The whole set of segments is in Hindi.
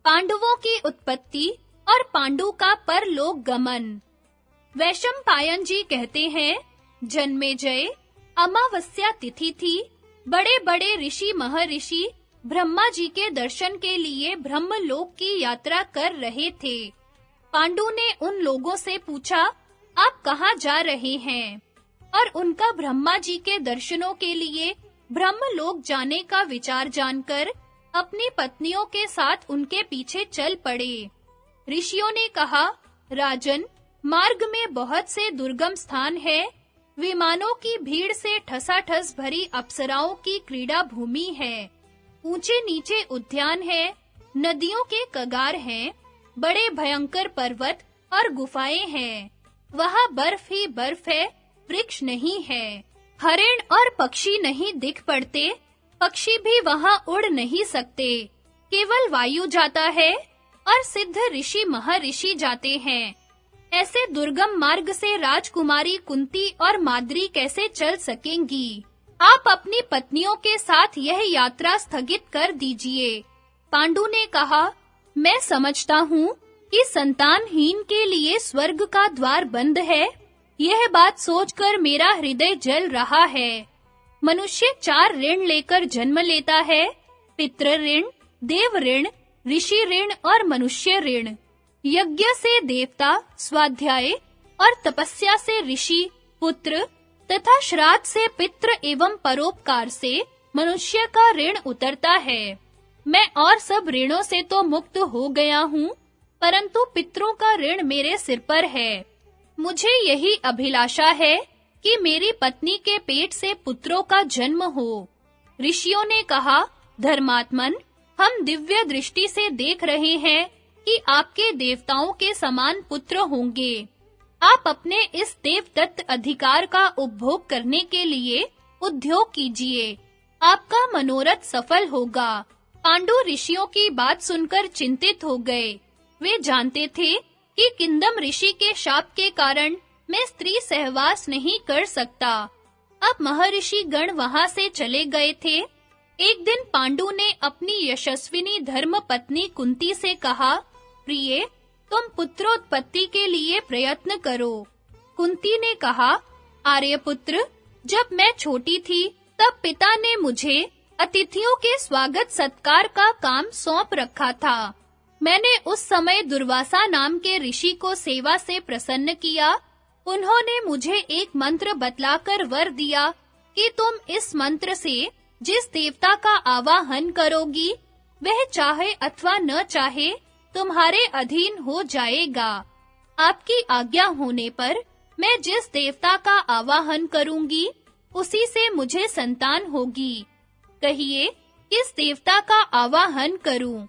पांडवों की उत्पत्ति और पांडु का परलोक गमन। वैशंपायन जी कहते हैं, जन्मेजय, अमावस्या तिथि थी। बड़े-बड़े ऋषि महर्षि ब्रह्मा जी के दर्शन के लिए ब्रह्मलोक की यात्रा कर रहे थे। पांडु ने उन लोगों से पूछा, आप कहाँ जा रहे हैं? और उनका ब्रह्मा जी के दर्शनों के लिए ब्रह्मलोक जाने का विचार जानकर अपनी पत्नियों के साथ उनके पीछे चल पड़े। ऋषियों ने कहा, राजन, मार्ग में बहुत से दुर्गम स्थान है। विमानों की भीड़ से ठसाठस भरी अप्सराओं की क्रीड़ा भूमि है। ऊंचे नीचे उद्यान है, नदियों के कगार हैं, बड़े भयंकर पर्वत और गुफाएं हैं। वहां बर्फ ही बर्फ है, वृक्ष नहीं है। हरिण और पक्षी नहीं दिख पड़ते, पक्षी भी वहां उड़ नहीं सकते। केवल वायु जाता है और सिद्ध ऋषि महर्षि जाते हैं। ऐसे दुर्गम मार्ग से राजकुमारी कुंती और माद्री कैसे चल सकेंगी? आप अपनी पत्नियों के साथ यह यात्रा स्थगित कर दीजिए। पांडु ने कहा, मैं समझता हूँ कि संतानहीन के लिए स्वर्ग का द्वार बंद है। यह बात सोचकर मेरा हृदय जल रहा है। मनुष्य 4 ऋण लेकर जन्म लेता है, पितृ ऋण, देव ऋण, ऋषि ऋण और मनुष्य ऋण। यज्ञ से देवता, स्वाध्याय और तपस्या से ऋषि, पुत्र तथा श्राद्ध से पितृ एवं परोपकार से मनुष्य का ऋण उतरता है। मैं और सब ऋणों से तो मुक्त हो गया हूँ, परंतु पितरों का ऋण मेरे सिर पर है। मुझे यही अभिलाषा है कि मेरी पत्नी के पेट से पुत्रों का जन्म हो। ऋषियों ने कहा, धर्मात्मन, हम दिव्य दृष्टि से देख रहे हैं कि आपके देवताओं के समान पुत्र होंगे। आप अपने इस देवदत्त अधिकार का उपभोग करने के लिए उद्योग कीजिए। आपका मनोरथ सफल होगा। पांडु ऋषियों की बात सुनकर चिंतित हो गए। वे जानते थे कि किंदम ऋषि के शाप के कारण मैं स्त्री सहवास नहीं कर सकता। अब महर्षि गण वहां से चले गए थे। एक दिन पांडु ने अपनी यशस्विनी धर्म पत्नी कुंती से कहा, प्रिय, तुम पुत्रोत्पत्ति के लिए प्रयत्न करो। कुंती ने कहा, आर्यपुत्र, जब मैं छोटी थी तब पिता ने मुझे अतिथियों के स्वागत सत्कार का काम सौंप रखा था। मैंने उस समय दुर्वासा नाम के ऋषि को सेवा से प्रसन्न किया। उन्होंने मुझे एक मंत्र बतलाकर वर दिया कि तुम इस मंत्र से जिस देवता का आवाहन करोगी, वह चाहे अथवा न चाहे तुम्हारे अधीन हो जाएगा। आपकी आज्ञा होने पर मैं जिस देवता का आवाहन करूंगी, उसी से मुझे संतान होगी। कहिए, किस देवता का आवाहन करूं?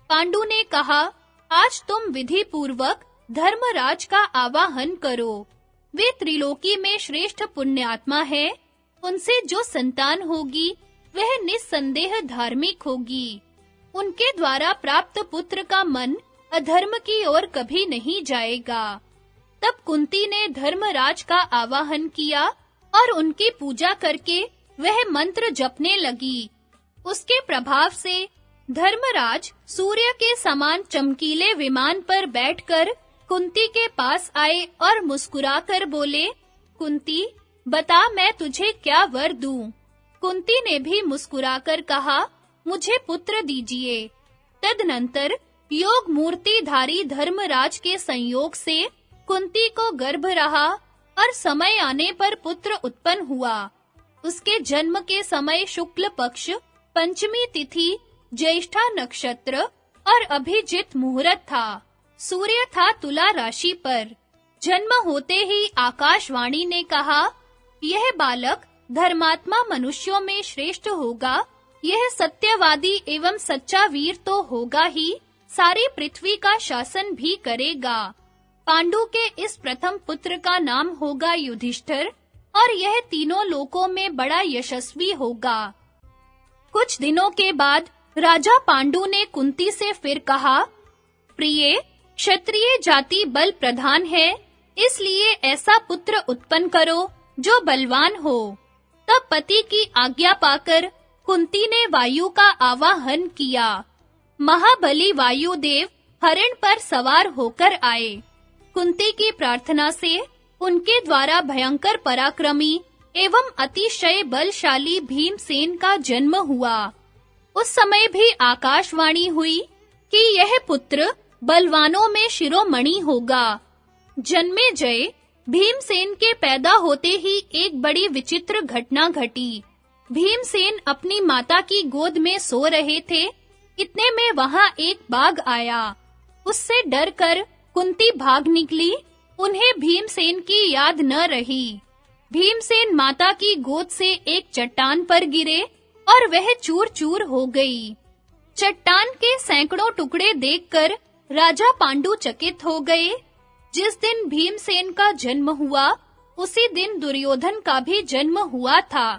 पांडु ने कहा, आज तुम विधि पूर्वक धर्मराज का आवाहन करो। वे त्रिलोकी में श्रेष्ठ पुण्यात्मा है। उनसे जो संतान होगी, वह निस्संदेह धार्मिक होगी। उनके द्वारा प्राप्त पुत्र का मन अधर्म की ओर कभी नहीं जाएगा। तब कुंती ने धर्मराज का आवाहन किया और उनकी पूजा करके वह मंत्र जपने लगी। उसके प्रभाव से धर्मराज सूर्य के समान चमकीले विमान पर बैठकर कुंती के पास आए और मुस्कुराकर बोले, कुंती, बता मैं तुझे क्या वर दूं? कुंती ने भी मुस्कुराकर कहा, मुझे पुत्र दीजिए। तदनंतर योग मूर्तिधारी धर्मराज के संयोग से कुंती को गर्भ रहा और समय आने पर पुत्र उत्पन्न हुआ। उसके जन्म के समय शुक्ल पक्ष, पंचमी तिथि, ज्येष्ठा नक्षत्र और अभिजित मुहूर्त था। सूर्य था तुला राशि पर। जन्म होते ही आकाशवाणी ने कहा, यह बालक धर्मात्मा मनुष्यों में श्रेष्ठ होगा। यह सत्यवादी एवं सच्चा वीर तो होगा ही, सारी पृथ्वी का शासन भी करेगा। पांडु के इस प्रथम पुत्र का नाम होगा युधिष्ठिर और यह तीनों लोकों में बड़ा यशस्वी होगा। कुछ दिनों के बाद राजा पांडु ने कुंती से फिर कहा, प्रिय, क्षत्रिय जाति बल प्रधान है, इसलिए ऐसा पुत्र उत्पन्न करो जो बलवान हो। तब पति की आज्ञा पाकर कुंती ने वायु का आवाहन किया। महाबली वायुदेव हरिण पर सवार होकर आए। कुंती की प्रार्थना से उनके द्वारा भयंकर पराक्रमी एवं अतिशय बलशाली भीमसेन का जन्म हुआ। उस समय भी आकाशवाणी हुई कि यह पुत्र बलवानों में शिरोमणि होगा। जन्मेजय, भीमसेन के पैदा होते ही एक बड़ी विचित्र घटना घटी। भीमसेन अपनी माता की गोद में सो रहे थे। इतने में वहां एक बाघ आया। उससे डरकर कुंती भाग निकली। उन्हें भीमसेन की याद न रही। भीमसेन माता की गोद से एक चट्टान पर गिरे और वह चूर-चूर हो गई। चट्टान के सैकड़ों टुकड़े देखकर राजा पांडु चकित हो गए। जिस दिन भीमसेन का जन्म हुआ, उसी दिन दुर्योधन का भी जन्म हुआ था।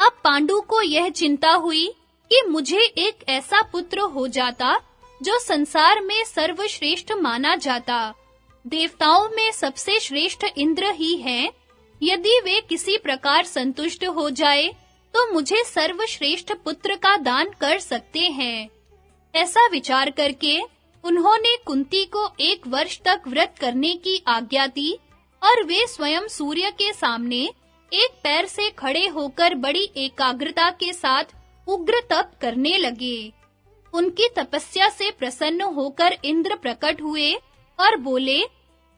अब पांडु को यह चिंता हुई कि मुझे एक ऐसा पुत्र हो जाता जो संसार में सर्वश्रेष्ठ माना जाता। देवताओं में सबसे श्रेष्ठ इंद्र ही हैं। यदि वे किसी प्रकार संतुष्ट हो जाए तो मुझे सर्वश्रेष्ठ पुत्र का दान कर सकते हैं। ऐसा विचार करके उन्होंने कुंती को 1 वर्ष तक व्रत करने की आज्ञा दी और वे स्वयं सूर्य के सामने एक पैर से खड़े होकर बड़ी एकाग्रता के साथ उग्र तप करने लगे। उनकी तपस्या से प्रसन्न होकर इंद्र प्रकट हुए और बोले,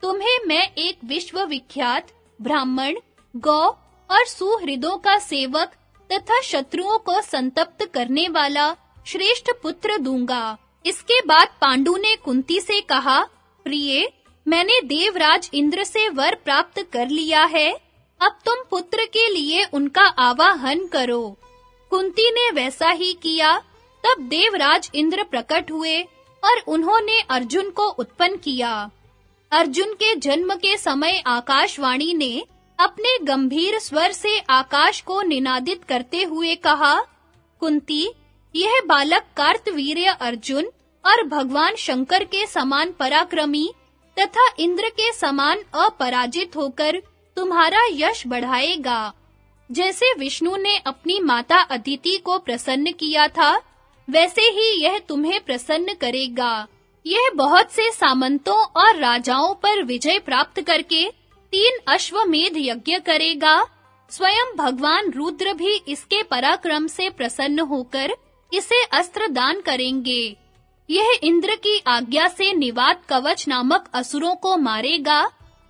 तुम्हें मैं एक विश्वविख्यात ब्राह्मण, गौ और सुहृदों का सेवक तथा शत्रुओं को संतप्त करने वाला श्रेष्ठ पुत्र दूंगा। इसके बाद पांडु ने कुंती से कहा, प्रिय, मैंने देवराज इंद्र से वर प्राप्त कर लिया है। अब तुम पुत्र के लिए उनका आवाहन करो। कुंती ने वैसा ही किया। तब देवराज इंद्र प्रकट हुए और उन्होंने अर्जुन को उत्पन्न किया। अर्जुन के जन्म के समय आकाशवाणी ने अपने गंभीर स्वर से आकाश को निनादित करते हुए कहा, कुंती, यह बालक कार्तवीर्य अर्जुन और भगवान शंकर के समान पराक्रमी तथा इंद्र के समान अपराजित होकर तुम्हारा यश बढ़ाएगा। जैसे विष्णु ने अपनी माता अदिति को प्रसन्न किया था, वैसे ही यह तुम्हें प्रसन्न करेगा। यह बहुत से सामंतों और राजाओं पर विजय प्राप्त करके 3 अश्वमेध यज्ञ करेगा। स्वयं भगवान रुद्र भी इसके पराक्रम से प्रसन्न होकर इसे अस्त्र दान करेंगे। यह इंद्र की आज्ञा से निवात कवच नामक असुरों को मारेगा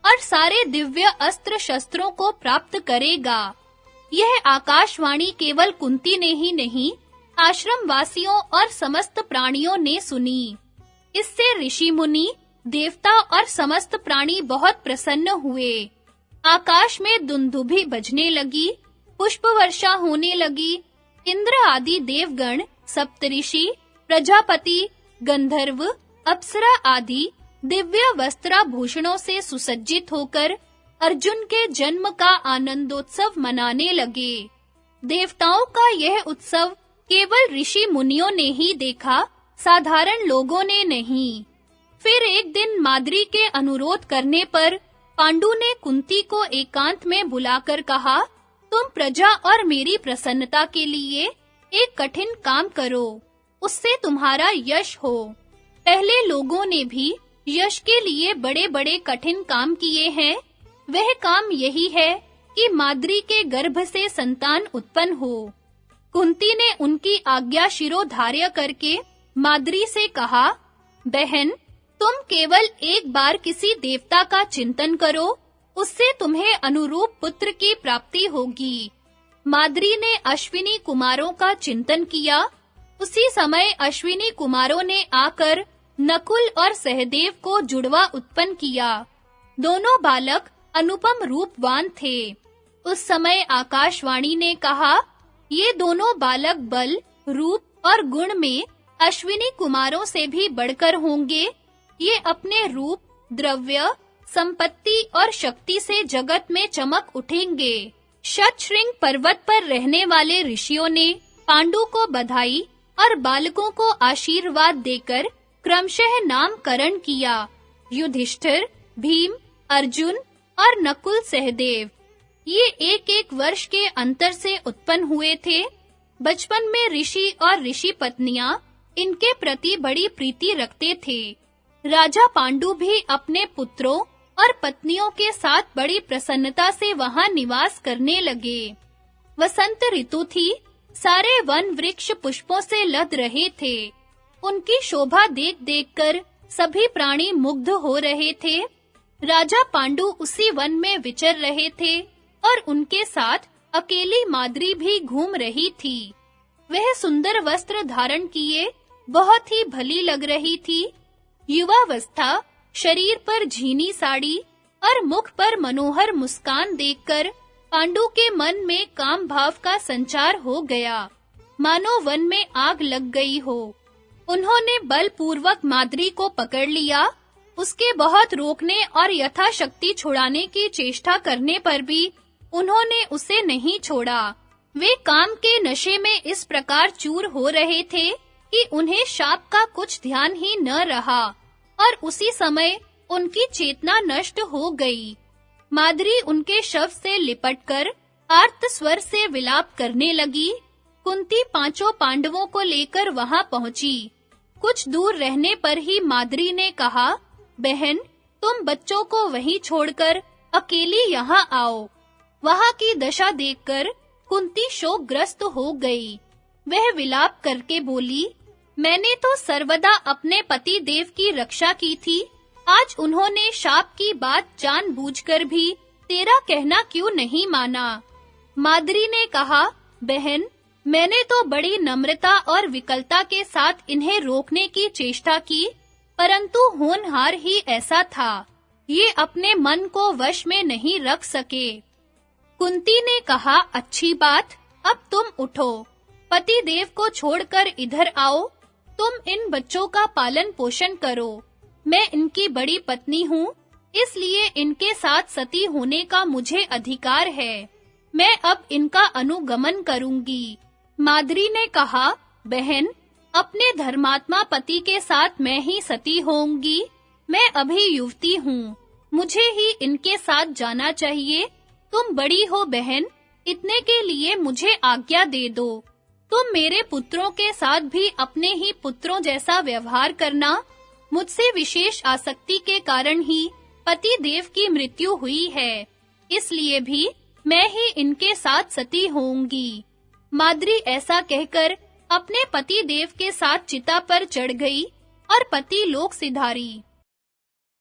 और सारे दिव्य अस्त्र शस्त्रों को प्राप्त करेगा। यह आकाशवाणी केवल कुंती ने ही नहीं, आश्रम वासियों और समस्त प्राणियों ने सुनी। इससे ऋषि मुनि, देवता और समस्त प्राणी बहुत प्रसन्न हुए। आकाश में दुंदुभी बजने लगी, पुष्प वर्षा होने लगी। इंद्र आदि देवगण, सप्तऋषि, प्रजापति, गंधर्व, अप्सरा आदि दिव्य वस्त्राभूषणों से सुसज्जित होकर अर्जुन के जन्म का आनंदोत्सव मनाने लगे। देवताओं का यह उत्सव केवल ऋषि मुनियों ने ही देखा, साधारण लोगों ने नहीं। फिर एक दिन माद्री के अनुरोध करने पर पांडु ने कुंती को एकांत में बुलाकर कहा, तुम प्रजा और मेरी प्रसन्नता के लिए एक कठिन काम करो, उससे तुम्हारा यश हो। पहले लोगों ने भी यश के लिए बड़े-बड़े कठिन काम किए हैं। वह काम यही है कि माद्री के गर्भ से संतान उत्पन्न हो। कुंती ने उनकी आज्ञा शिरोधार्य करके माद्री से कहा, बहन, तुम केवल एक बार किसी देवता का चिंतन करो, उससे तुम्हें अनुरूप पुत्र की प्राप्ति होगी। माद्री ने अश्विनी कुमारों का चिंतन किया। उसी समय अश्विनी कुमारों ने आकर नकुल और सहदेव को जुड़वा उत्पन्न किया। दोनों बालक अनुपम रूपवान थे। उस समय आकाशवाणी ने कहा, ये दोनों बालक बल, रूप और गुण में अश्विनी कुमारों से भी बढ़कर होंगे। ये अपने रूप, द्रव्य, संपत्ति और शक्ति से जगत में चमक उठेंगे। शतशृंग पर्वत पर रहने वाले ऋषियों ने पांडु को बधाई और बालकों को आशीर्वाद देकर क्रमशः नामकरण किया। युधिष्ठिर, भीम, अर्जुन और नकुल सहदेव। ये एक-एक वर्ष के अंतर से उत्पन्न हुए थे। बचपन में ऋषि और ऋषि पत्नियां इनके प्रति बड़ी प्रीति रखते थे। राजा पांडु भी अपने पुत्रों और पत्नियों के साथ बड़ी प्रसन्नता से वहां निवास करने लगे। वसंत ऋतु थी, सारे वन वृक्ष पुष्पों से लद रहे थे। उनकी शोभा देख-देखकर सभी प्राणी मुग्ध हो रहे थे। राजा पांडु उसी वन में विचर रहे थे और उनके साथ अकेली माद्री भी घूम रही थी। वह सुंदर वस्त्र धारण किए बहुत ही भली लग रही थी। युवावस्था, शरीर पर झीनी साड़ी और मुख पर मनोहर मुस्कान देखकर पांडु के मन में काम भाव का संचार हो गया, मानो वन में आग लग गई हो। उन्होंने बलपूर्वक माद्री को पकड़ लिया। उसके बहुत रोकने और यथाशक्ति छुड़ाने की चेष्टा करने पर भी उन्होंने उसे नहीं छोड़ा। वे काम के नशे में इस प्रकार चूर हो रहे थे कि उन्हें शाप का कुछ ध्यान ही न रहा और उसी समय उनकी चेतना नष्ट हो गई। माद्री उनके शव से लिपटकर आर्त स्वर से विलाप करने लगी। कुंती पांचों पांडवों को लेकर वहां पहुंची। कुछ दूर रहने पर ही माद्री ने कहा, बहन, तुम बच्चों को वहीं छोड़कर अकेली यहाँ आओ। वहां की दशा देखकर कुंती शोकग्रस्त हो गई। वह विलाप करके बोली, मैंने तो सर्वदा अपने पति देव की रक्षा की थी। आज उन्होंने शाप की बात जानबूझकर भी तेरा कहना क्यों नहीं माना? माद्री ने कहा, बहन, मैंने तो बड़ी नम्रता और विकलता के साथ इन्हें रोकने की चेष्टा की, परंतु होनहार ही ऐसा था। ये अपने मन को वश में नहीं रख सके। कुंती ने कहा, अच्छी बात, अब तुम उठो, पति देव को छोड़कर इधर आओ। तुम इन बच्चों का पालन पोषण करो। मैं इनकी बड़ी पत्नी हूँ, इसलिए इनके साथ सती होने का मुझे अधिकार है। मैं अब इनका अनुगमन करूंगी। माद्री ने कहा, बहन, अपने धर्मात्मा पति के साथ मैं ही सती होऊंगी। मैं अभी युवती हूँ, मुझे ही इनके साथ जाना चाहिए। तुम बड़ी हो बहन, इतने के लिए मुझे आज्ञा दे दो। तुम मेरे पुत्रों के साथ भी अपने ही पुत्रों जैसा व्यवहार करना। मुझसे विशेष आसक्ति के कारण ही पति देव की मृत्यु हुई है, इसलिए भी मैं ही इनके साथ सती होऊंगी। माद्री ऐसा कहकर अपने पति देव के साथ चिता पर चढ़ गई और पति लोक सिधारी।